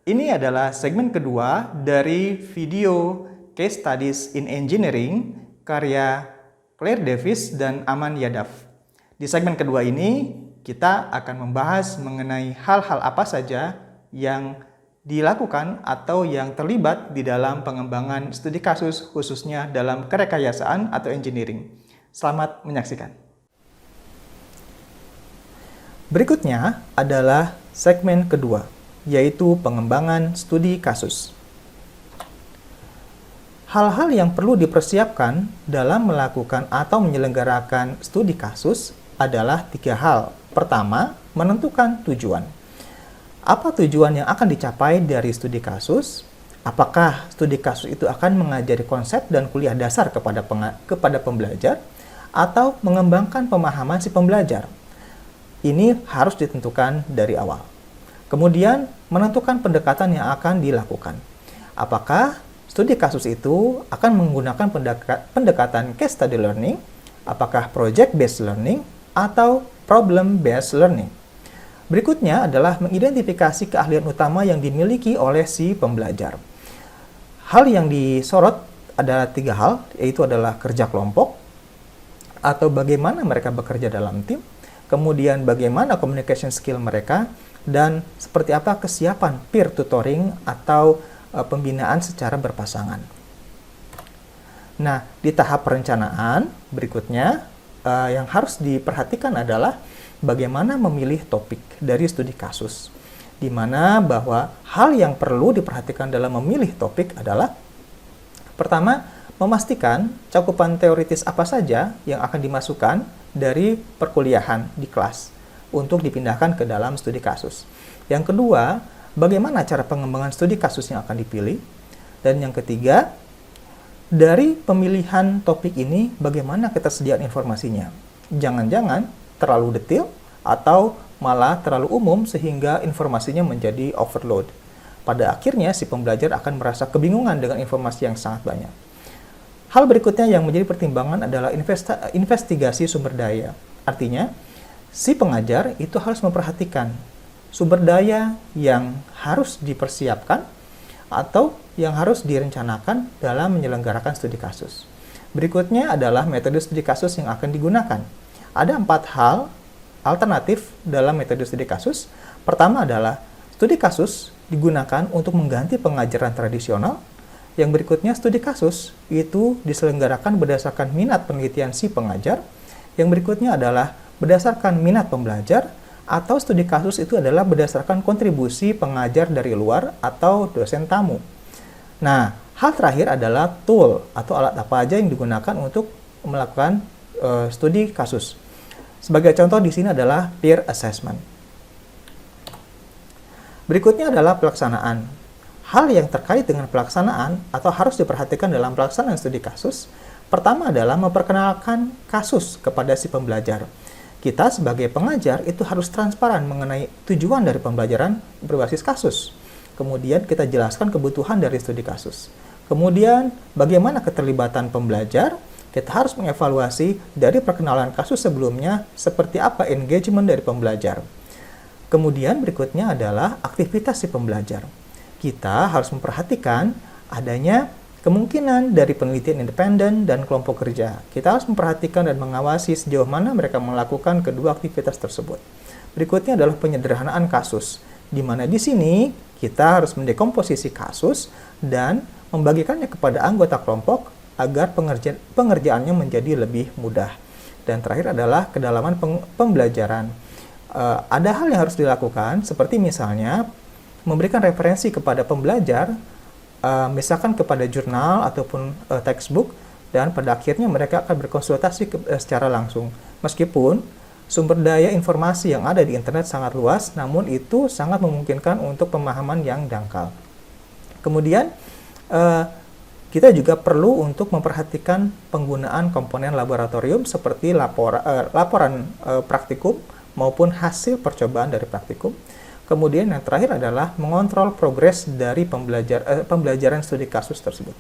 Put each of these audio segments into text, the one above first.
Ini adalah segmen kedua dari video Case Studies in Engineering karya Claire Davis dan Aman Yadav. Di segmen kedua ini, kita akan membahas mengenai hal-hal apa saja yang dilakukan atau yang terlibat di dalam pengembangan studi kasus khususnya dalam kerekayasaan atau engineering. Selamat menyaksikan. Berikutnya adalah segmen kedua, yaitu pengembangan studi kasus. Hal-hal yang perlu dipersiapkan dalam melakukan atau menyelenggarakan studi kasus adalah 3 hal. Pertama, menentukan tujuan. Apa tujuan yang akan dicapai dari studi kasus? Apakah studi kasus itu akan mengajari konsep dan kuliah dasar kepada pembelajar atau mengembangkan pemahaman si pembelajar? Ini harus ditentukan dari awal. Kemudian, menentukan pendekatan yang akan dilakukan. Apakah studi kasus itu akan menggunakan pendekatan case study learning, apakah project-based learning, atau problem-based learning. Berikutnya adalah mengidentifikasi keahlian utama yang dimiliki oleh si pembelajar. Hal yang disorot adalah 3 hal, yaitu adalah kerja kelompok, atau bagaimana mereka bekerja dalam tim, kemudian bagaimana communication skill mereka, dan seperti apa kesiapan peer tutoring atau pembinaan secara berpasangan. Nah, di tahap perencanaan berikutnya yang harus diperhatikan adalah bagaimana memilih topik dari studi kasus, di mana bahwa hal yang perlu diperhatikan dalam memilih topik adalah pertama, memastikan cakupan teoritis apa saja yang akan dimasukkan dari perkuliahan di kelas untuk dipindahkan ke dalam studi kasus. Yang kedua, bagaimana cara pengembangan studi kasus yang akan dipilih. Dan yang ketiga, dari pemilihan topik ini, bagaimana ketersediaan informasinya. Jangan-jangan terlalu detail atau malah terlalu umum sehingga informasinya menjadi overload. Pada akhirnya, si pembelajar akan merasa kebingungan dengan informasi yang sangat banyak. Hal berikutnya yang menjadi pertimbangan adalah investigasi sumber daya. Artinya, si pengajar itu harus memperhatikan sumber daya yang harus dipersiapkan atau yang harus direncanakan dalam menyelenggarakan studi kasus. Berikutnya adalah metode studi kasus yang akan digunakan. Ada 4 hal alternatif dalam metode studi kasus. Pertama adalah studi kasus digunakan untuk mengganti pengajaran tradisional. Yang berikutnya, studi kasus itu diselenggarakan berdasarkan minat penelitian si pengajar. Yang berikutnya adalah berdasarkan minat pembelajar, atau studi kasus itu adalah berdasarkan kontribusi pengajar dari luar atau dosen tamu. Nah, hal terakhir adalah tool atau alat apa aja yang digunakan untuk melakukan studi kasus. Sebagai contoh di sini adalah peer assessment. Berikutnya adalah pelaksanaan. Hal yang terkait dengan pelaksanaan atau harus diperhatikan dalam pelaksanaan studi kasus, pertama adalah memperkenalkan kasus kepada si pembelajar. Kita sebagai pengajar itu harus transparan mengenai tujuan dari pembelajaran berbasis kasus. Kemudian kita jelaskan kebutuhan dari studi kasus. Kemudian bagaimana keterlibatan pembelajar, kita harus mengevaluasi dari perkenalan kasus sebelumnya seperti apa engagement dari pembelajar. Kemudian berikutnya adalah aktivitas si pembelajar. Kita harus memperhatikan adanya kemungkinan dari penelitian independen dan kelompok kerja. Kita harus memperhatikan dan mengawasi sejauh mana mereka melakukan kedua aktivitas tersebut. Berikutnya adalah penyederhanaan kasus, di mana di sini kita harus mendekomposisi kasus dan membagikannya kepada anggota kelompok agar pengerjaannya menjadi lebih mudah. Dan terakhir adalah kedalaman pembelajaran. Ada hal yang harus dilakukan, seperti misalnya memberikan referensi kepada pembelajar, misalkan kepada jurnal ataupun textbook, dan pada akhirnya mereka akan berkonsultasi secara langsung. Meskipun sumber daya informasi yang ada di internet sangat luas, namun itu sangat memungkinkan untuk pemahaman yang dangkal. Kemudian, kita juga perlu untuk memperhatikan penggunaan komponen laboratorium seperti laporan praktikum maupun hasil percobaan dari praktikum. Kemudian yang terakhir adalah mengontrol progres dari pembelajaran studi kasus tersebut.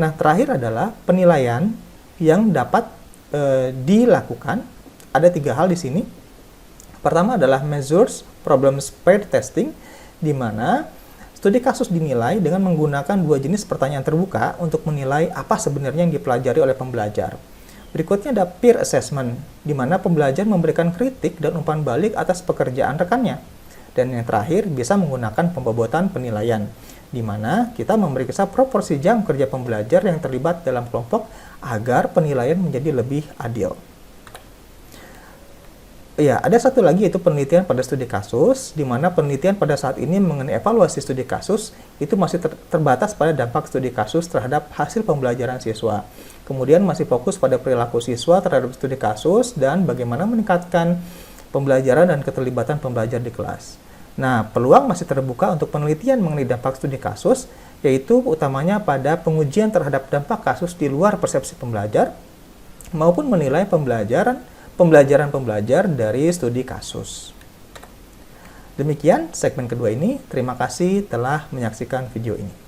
Nah, terakhir adalah penilaian yang dapat dilakukan. Ada 3 hal di sini. Pertama adalah measures problem spared testing, di mana studi kasus dinilai dengan menggunakan dua jenis pertanyaan terbuka untuk menilai apa sebenarnya yang dipelajari oleh pembelajar. Berikutnya ada peer assessment, di mana pembelajar memberikan kritik dan umpan balik atas pekerjaan rekannya. Dan yang terakhir, bisa menggunakan pembobotan penilaian, di mana kita memeriksa proporsi jam kerja pembelajar yang terlibat dalam kelompok agar penilaian menjadi lebih adil. Ya, ada satu lagi yaitu penelitian pada studi kasus, di mana penelitian pada saat ini mengenai evaluasi studi kasus itu masih terbatas pada dampak studi kasus terhadap hasil pembelajaran siswa. Kemudian masih fokus pada perilaku siswa terhadap studi kasus dan bagaimana meningkatkan pembelajaran dan keterlibatan pembelajar di kelas. Nah, peluang masih terbuka untuk penelitian mengenai dampak studi kasus, yaitu utamanya pada pengujian terhadap dampak kasus di luar persepsi pembelajar, maupun menilai pembelajaran pembelajar dari studi kasus. Demikian segmen kedua ini, terima kasih telah menyaksikan video ini.